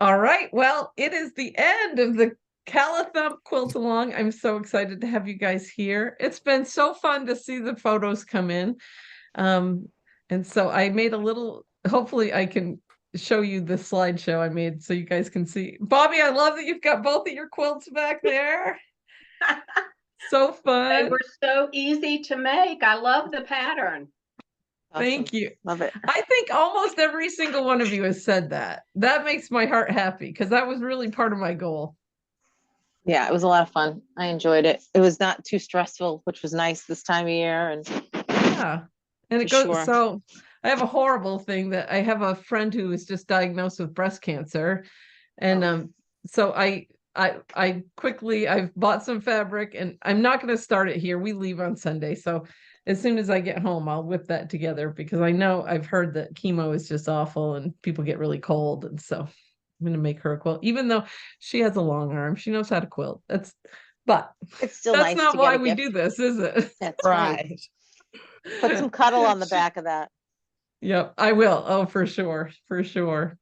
All right. Well, it is the end of the Callithump quilt along. I'm so excited to have you guys here. It's been so fun to see the photos come in. Um, and so I made a little, hopefully I can show you the slideshow I made so you guys can see. Bobby, I love that you've got both of your quilts back there. So They fun. were so easy to make. I love the pattern. Awesome. Thank you. Love it. I think almost every single one of you has said that. That makes my heart happy because that was really part of my goal. Yeah, it was a lot of fun. I enjoyed it. It was not too stressful, which was nice this time of year. And Yeah. And it for goes, sure. so I have a horrible thing that I have a friend who was just diagnosed with breast cancer. And so I quickly I've bought some fabric and I'm not going to start it here. We leave on Sunday. So as soon as I get home, I'll whip that together because I know I've heard that chemo is just awful and people get really cold. And so I'm going to make her a quilt, even though she has a long arm. She knows how to quilt. But It's still that's nice not to get why a we gift. do this, is it? That's right. Put some cuddle on the back of that. Yep, I will. Oh, for sure, for sure.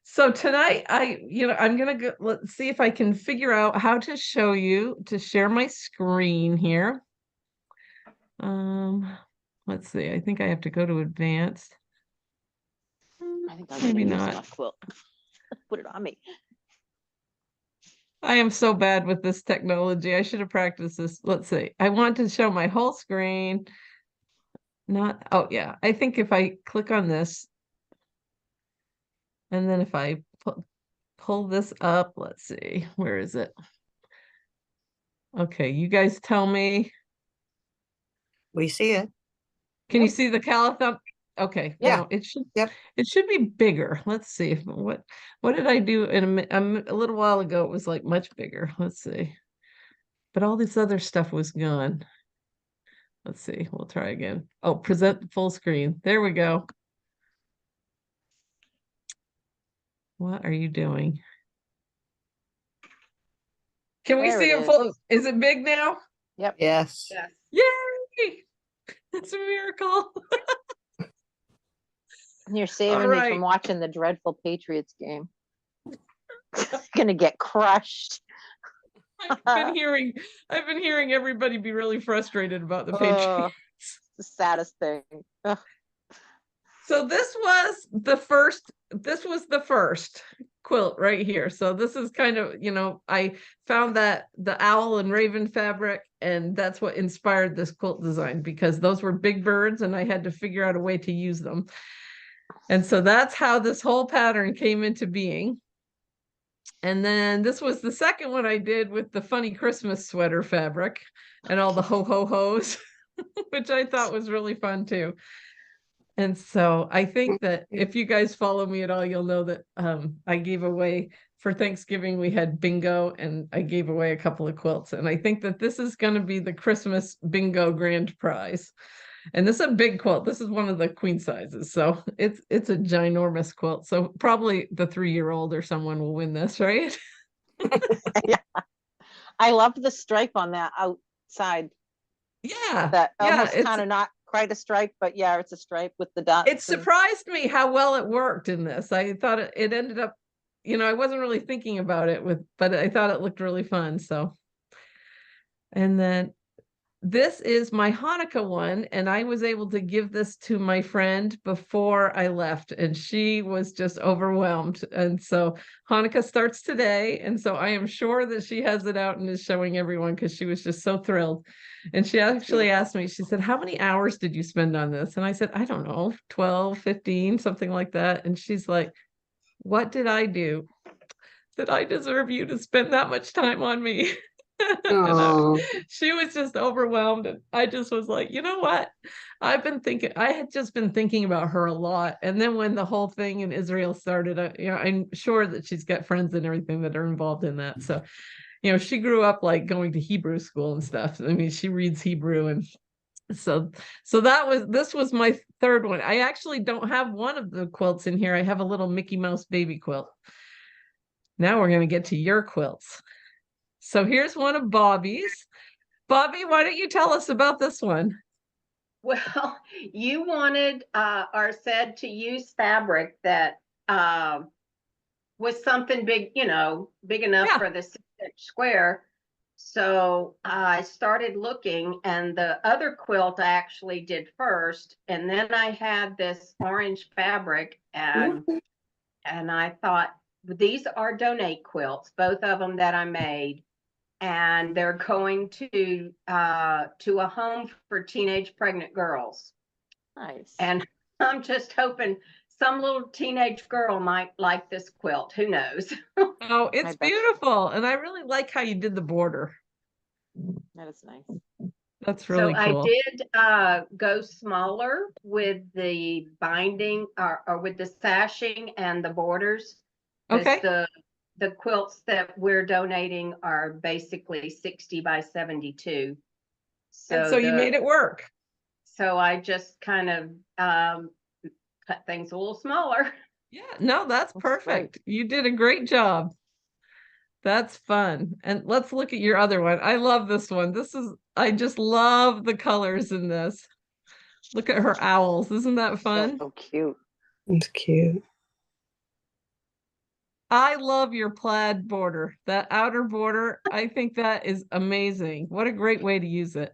So tonight, I'm gonna go. Let's see if I can figure out how to show you to share my screen here. Um, let's see. I think I have to go to advanced. I think I'm Maybe gonna use not. my quilt. Put it on me. I am so bad with this technology. I should have practiced this. Let's see. I want to show my whole screen. Not, oh yeah. I think if I click on this, and then if I pull this up, let's see, where is it? Okay, you guys tell me. We see it. Can you see the Callithump? Okay, Yeah. no, it should Yep. it should be bigger. Let's see what did I do in a little while ago? It was like much bigger. Let's see. But all this other stuff was gone. Let's see. We'll try again. Oh, present full screen. There we go. What are you doing? Can we There see it it is. full? Is it big now? Yep. Yes. Yes. Yay! That's a miracle. You're saving All me right. from watching the dreadful Patriots game. Gonna get crushed. I've been hearing everybody be really frustrated about the Oh, Patriots. the saddest thing. Ugh. So this was the first quilt right here. So this is kind of, I found that the owl and raven fabric, and that's what inspired this quilt design because those were big birds and I had to figure out a way to use them. And so that's how this whole pattern came into being. And then this was the second one I did with the funny Christmas sweater fabric and all the ho ho hos, which I thought was really fun too. And so I think that if you guys follow me at all, you'll know that I gave away for Thanksgiving, we had bingo and I gave away a couple of quilts. And I think that this is going to be the Christmas bingo grand prize. And this is a big quilt. This is one of the queen sizes. So it's a ginormous quilt. So probably the 3-year-old or someone will win this, right? Yeah. I loved the stripe on that outside. Yeah. That Yeah. almost kind of not quite a stripe, but yeah, it's a stripe with the dots. It surprised me how well it worked in this. I thought it ended up, I wasn't really thinking about it but I thought it looked really fun. So, and then this is my Hanukkah one, and I was able to give this to my friend before I left, and she was just overwhelmed. And so Hanukkah starts today, and so I am sure that she has it out and is showing everyone because she was just so thrilled. And she actually asked me, she said, how many hours did you spend on this? And I said, I don't know, 12, 15, something like that. And she's like, what did I do that I deserve you to spend that much time on me? She was just overwhelmed, and I just was like, you know what, I had just been thinking about her a lot, and then when the whole thing in Israel started, I'm sure that she's got friends and everything that are involved in that. So she grew up like going to Hebrew school and stuff. I mean, she reads Hebrew, and so this was my third one. I actually don't have one of the quilts in here. I have a little Mickey Mouse baby quilt. Now we're going to get to your quilts. So here's one of Bobby's. Bobby, why don't you tell us about this one? Well, you wanted or said to use fabric that was something big, big enough Yeah. for the 6-inch square. So I started looking, and the other quilt I actually did first, and then I had this orange fabric, and I thought these are donate quilts, both of them that I made, and they're going to a home for teenage pregnant girls. Nice. And I'm just hoping some little teenage girl might like this quilt. Who knows? Oh, it's bet. beautiful. And I really like how you did the border. That is nice. That's So really I cool. did go smaller with the binding or with the sashing and the borders, because Okay. the quilts that we're donating are basically 60 by 72. And so you made it work. So I just kind of cut things a little smaller. Yeah, no, that's That's perfect. great. You did a great job. That's fun. And let's look at your other one. I love this one. I just love the colors in this. Look at her owls. Isn't that fun? So cute. It's cute. I love your plaid border. That outer border, I think that is amazing. What a great way to use it.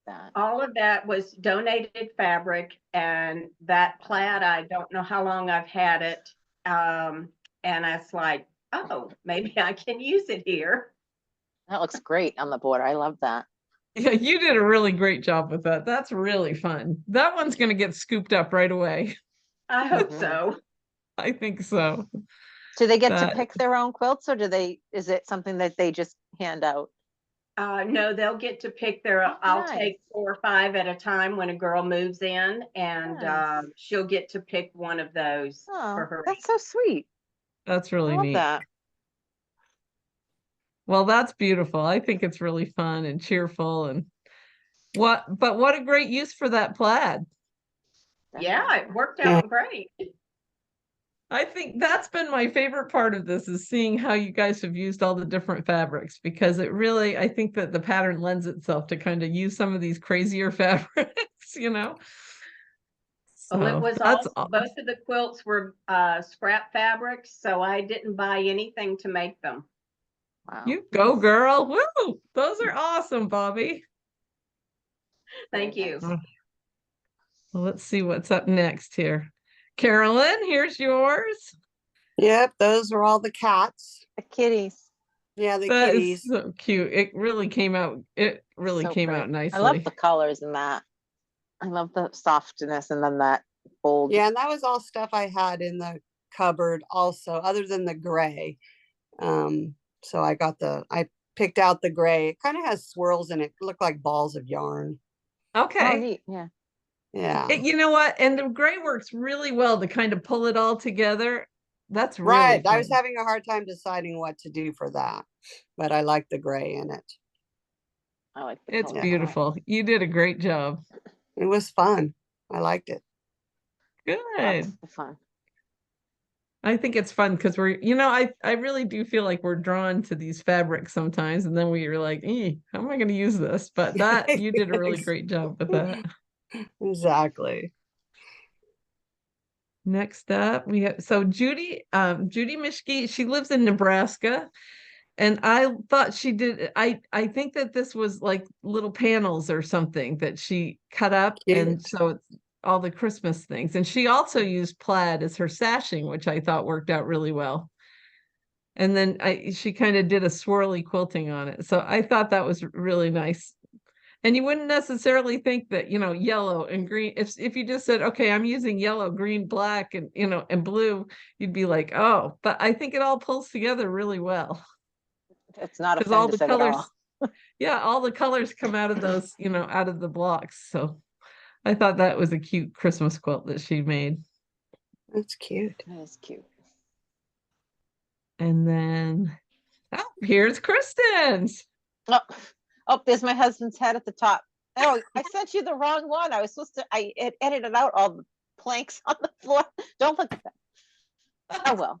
That. All of that was donated fabric, and that plaid, I don't know how long I've had it. And I was like, oh, maybe I can use it here. That looks great on the border. I love that. Yeah, you did a really great job with that. That's really fun. That one's going to get scooped up right away. I hope Mhm. so. I think so. Do they get to That- pick their own quilts, or is it something that they just hand out? No, they'll get to pick their, Oh, I'll nice. take 4 or 5 at a time when a girl moves in, and Nice. she'll get to pick one of those Oh, for her. that's so sweet. That's I really love neat. that. Well, that's beautiful. I think it's really fun and cheerful and what a great use for that plaid. Yeah, it worked Yeah. out great. I think that's been my favorite part of this is seeing how you guys have used all the different fabrics because I think that the pattern lends itself to kind of use some of these crazier fabrics, Well, it So was that's also, both of the quilts were scrap fabrics, so I didn't buy anything to make them. Wow. you go, girl. Woo! Those are awesome, Bobby. Thank Very you. nice. Well, let's see what's up next here. Carolyn, here's yours. Yep, those were all the cats. The kitties. Yeah, the That is kitties. so cute. It really came out So came pretty. out I love nicely. the colors in that. I love the softness and then that bold. Yeah, and that was all stuff I had in the cupboard also, other than the gray. So I picked out the gray. It kind of has swirls in it. Look like balls of yarn. Oh, Okay. neat. Yeah. Yeah. You know what? And the gray works really well to kind of pull it all together. That's really Right. I was fun. having a hard time deciding what to do for that, but I like the gray in it. I like the It's color. beautiful. You did a great job. It was fun. I liked it. Lots Good. of fun. I think it's fun because I really do feel like we're drawn to these fabrics sometimes, and then we're like, how am I going to use this? But you did a really great job with that. Exactly. Next up, we have Judy Mishke, she lives in Nebraska. And I thought she did, I think that this was like little panels or something that she cut up. And Cute. so it's all the Christmas things. And she also used plaid as her sashing, which I thought worked out really well. And then she kind of did a swirly quilting on it. So I thought that was really nice. And you wouldn't necessarily think that, yellow and green, if you just said, okay, I'm using yellow, green, black, and, and blue, you'd be like, oh, but I think it all pulls together really well. It's not Because all the offensive at colors, all. yeah, all the colors come out of those, out of the blocks. So I thought that was a cute Christmas quilt that she made. That's cute. That is cute. And then, here's Kristen's. Oh, there's my husband's head at the top. Oh, I sent you the wrong one. I edited out all the planks on the floor. Don't look at that. Oh, well.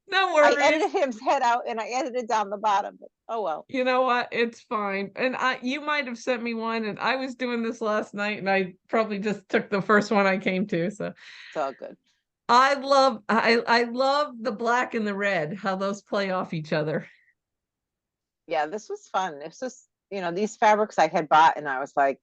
No I worries. edited his head out and I edited down the bottom, but oh well. You know what? It's fine. And you might have sent me one, and I was doing this last night, and I probably just took the first one I came to. So It's all good. I love the black and the red, how those play off each other. Yeah, this was fun. This was, these fabrics I had bought and I was like,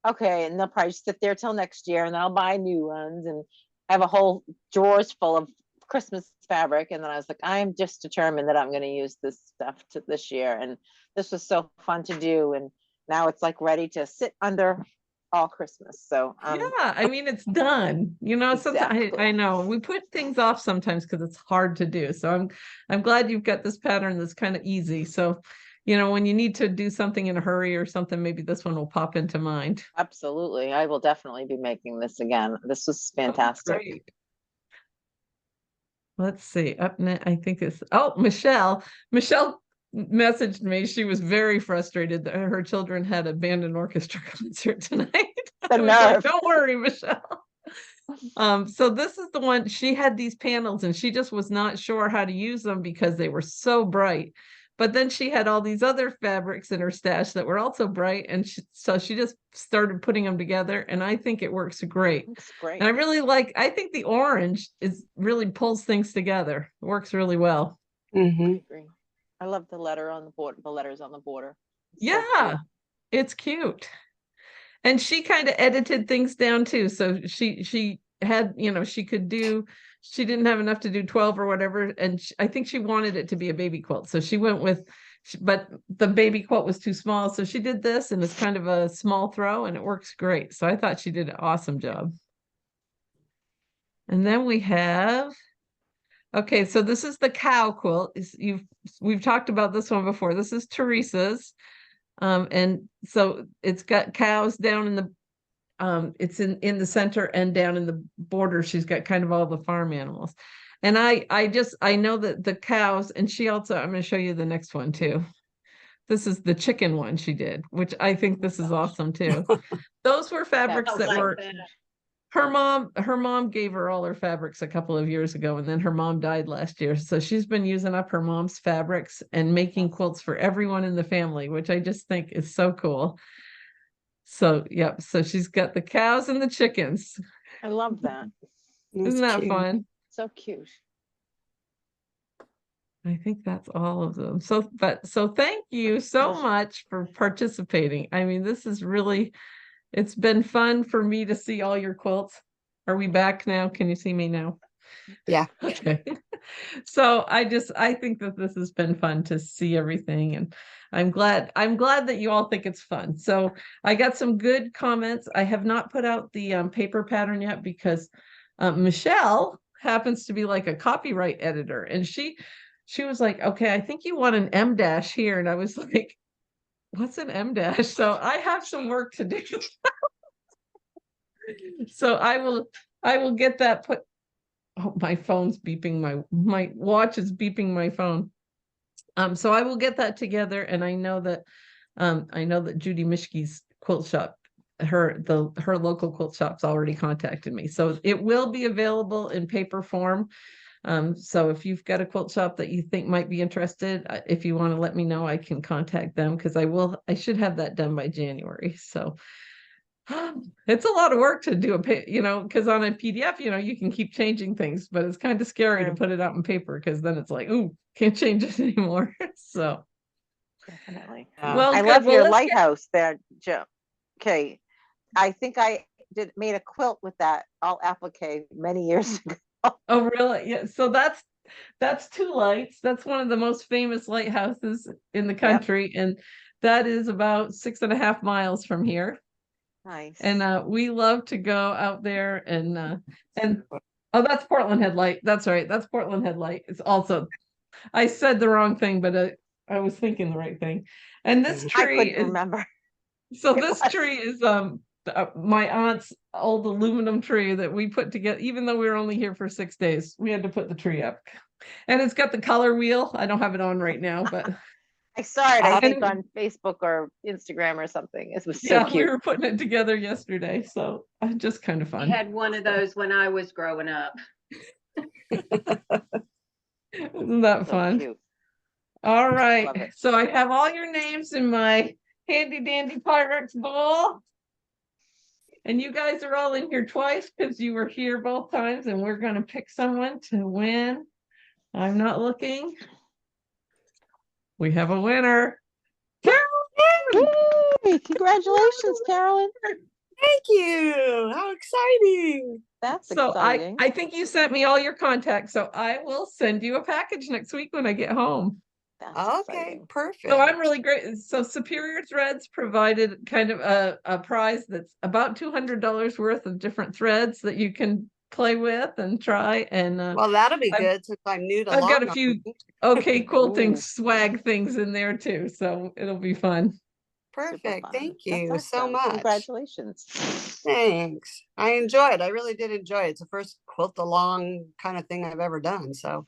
okay, and they'll probably sit there till next year and then I'll buy new ones and have a whole drawers full of Christmas fabric. And then I was like, I'm just determined that I'm going to use this stuff to this year. And this was so fun to do. And now it's like ready to sit under all Christmas. So Yeah, I mean it's done. Sometimes Exactly. I know we put things off sometimes because it's hard to do. So I'm glad you've got this pattern that's kind of easy. So, when you need to do something in a hurry or something, maybe this one will pop into mind. Absolutely. I will definitely be making this again. This was Oh, fantastic. great. Let's see. Up next, I think it's Michelle. Michelle messaged me. She was very frustrated that her children had a band and orchestra concert tonight. The I was like, nerve. don't worry, Michelle. So this is the one. She had these panels and she just was not sure how to use them because they were so bright. But then she had all these other fabrics in her stash that were also bright, and so she just started putting them together, and I think it works great. Looks great. And I think the orange really pulls things together. It works really well. I Mhm. agree. I love the letter on the border, the letters on the border. It's so Yeah, cute. it's cute. And she kind of edited things down too. So she had, she didn't have enough to do 12 or whatever. And I think she wanted it to be a baby quilt. So she went with, but the baby quilt was too small. So she did this, and it's kind of a small throw, and it works great. So I thought she did an awesome job. And then okay, so this is the cow quilt. We've talked about this one before. This is Teresa's. And so it's got cows down in the it's in the center, and down in the border she's got kind of all the farm animals. And I know that the cows, and I'm going to show you the next one too. This is the chicken one she did, which I think this is awesome too. Those were fabrics I that like were that. her mom gave her all her fabrics a couple of years ago, and then her mom died last year. So she's been using up her mom's fabrics and making quilts for everyone in the family, which I just think is so cool. So, yep. So she's got the cows and the chickens. I love that. That's Isn't that cute. fun? So cute. I think that's all of them. So thank you so much for participating. I mean, it's been fun for me to see all your quilts. Are we back now? Can you see me now? Yeah. Okay. So I think that this has been fun to see everything, and I'm glad that you all think it's fun. So I got some good comments. I have not put out the paper pattern yet because Michelle happens to be like a copyright editor, and she was like, okay, I think you want an M dash here. And I was like, what's an M dash? So I have some work to do. So I will get that put. Oh, my phone's beeping. My watch is beeping my phone. So I will get that together, and I know that Judy Mishke's quilt shop, her local quilt shop's already contacted me. So it will be available in paper form. So if you've got a quilt shop that you think might be interested, if you want to let me know, I can contact them, because I should have that done by January. So it's a lot of work to do because on a PDF, you can keep changing things, but it's kind of scary to put it out in paper, because then it's like, ooh, can't change it anymore. So Definitely. well, I good. love Well, your let's get- lighthouse there, Joe. Okay. I think I made a quilt with that all applique many years ago. Oh, really? Yeah. So that's Two Lights. That's one of the most famous lighthouses in the country, and that is about 6.5 miles from here. Nice. And we love to go out there and oh, that's Portland Headlight. That's right. That's Portland Headlight. It's also, I said the wrong thing, but I was thinking the right thing. And this I tree couldn't remember. so It this was. tree is my aunt's old aluminum tree that we put together. Even though we were only here for 6 days, we had to put the tree up. And it's got the color wheel. I don't have it on right now, but I saw it, I think, And- on Facebook or Instagram or something. It was so yeah, we cute. were putting it together yesterday. So just kind of I fun. had one of those when I was growing up. Isn't that So fun? cute. All Love right. it. So I have all your names in my handy dandy Pyrex bowl. And you guys are all in here twice because you were here both times, and we're gonna pick someone to win. I'm not looking. We have a winner. Yay! Congratulations, Carolyn. Thank you. How exciting. That's So exciting. I think you sent me all your contacts, so I will send you a package next week when I get home. That's Okay, exciting. perfect. So I'm really great. So Superior Threads provided kind of a prize that's about $200 worth of different threads that you can play with and try. And Well, that'll be I've- good since I'm new to I've got a lawn few art. okay quilting Ooh. swag things in there too, so it'll be fun. Super Perfect. fun. Thank That's you so awesome. much. Congratulations. Thanks. I enjoyed. I really did enjoy it. It's the first quilt along kind of thing I've ever done. So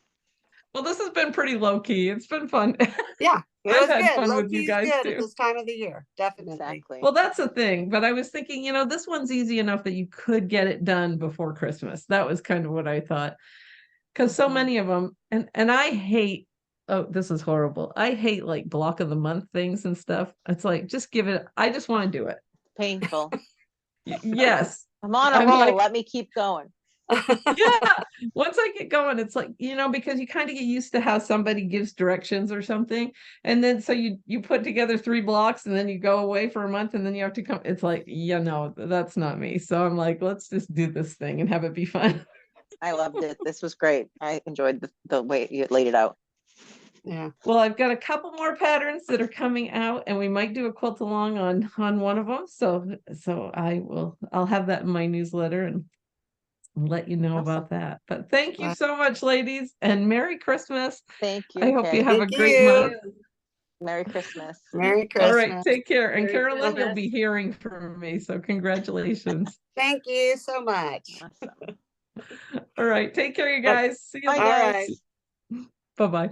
Well, this has been pretty low key. It's been fun. yeah, it I've was had good. fun Low with you key's guys good too. at this time of the year. Definitely. Exactly. Well, that's the thing. But I was thinking, this one's easy enough that you could get it done before Christmas. That was kind of what I thought. Because so Mhm. many of them, and I hate, oh, this is horrible. I hate like block of the month things and stuff. It's like, just give it, I just want to do it. Painful. Yes. I'm on a I'm roll. like- Let me keep going. Yeah. Once I get going, it's like, because you kind of get used to how somebody gives directions or something. And then so you put together 3 blocks and then you go away for a month and then you have to come. It's like, no, that's not me. So I'm like, let's just do this thing and have it be fun. I loved it. This was great. I enjoyed the way you laid it out. Yeah. Well, I've got a couple more patterns that are coming out and we might do a quilt along on one of them. So I'll have that in my newsletter and let you know about that. But thank you Wow. so much, ladies, and Merry Christmas. Thank you. I hope you Kay. have a Thank great you. month. Merry Christmas. Merry All right, Christmas. take care. And Merry Carolyn, you'll Christmas. be hearing from me. So congratulations. Thank you so much. Awesome. All right, take care, you guys. See you. Bye, All guys. right. Bye-bye.